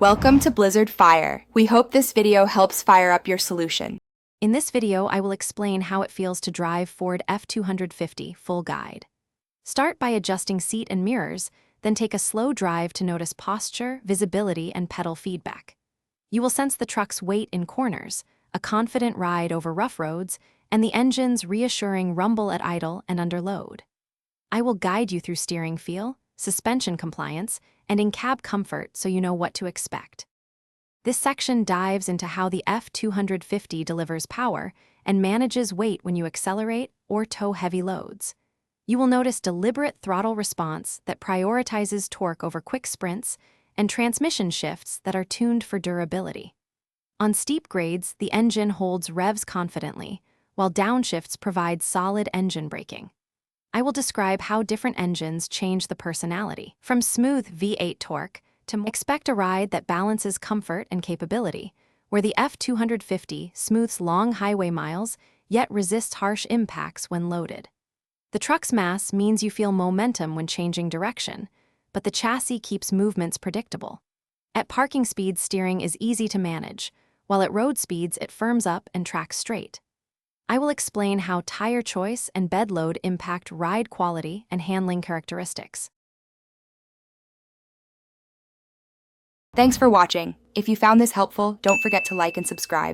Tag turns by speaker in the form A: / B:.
A: Welcome to Blizzard Fire. We hope this video helps fire up your solution.
B: In this video, I will explain how it feels to drive Ford F250 full guide. Start by adjusting seat and mirrors, then take a slow drive to notice posture, visibility, and pedal feedback. You will sense the truck's weight in corners, a confident ride over rough roads, and the engine's reassuring rumble at idle and under load. I will guide you through steering feel, suspension compliance, and in-cab comfort so you know what to expect. This section dives into how the F250 delivers power and manages weight when you accelerate or tow heavy loads. You will notice deliberate throttle response that prioritizes torque over quick sprints and transmission shifts that are tuned for durability. On steep grades, the engine holds revs confidently, while downshifts provide solid engine braking. I will describe how different engines change the personality. From smooth V8 torque to expect a ride that balances comfort and capability, where the F250 smooths long highway miles yet resists harsh impacts when loaded. The truck's mass means you feel momentum when changing direction, but the chassis keeps movements predictable. At parking speeds, steering is easy to manage, while at road speeds it firms up and tracks straight. I will explain how tire choice and bed load impact ride quality and handling characteristics.
A: Thanks for watching. If you found this helpful, don't forget to like and subscribe.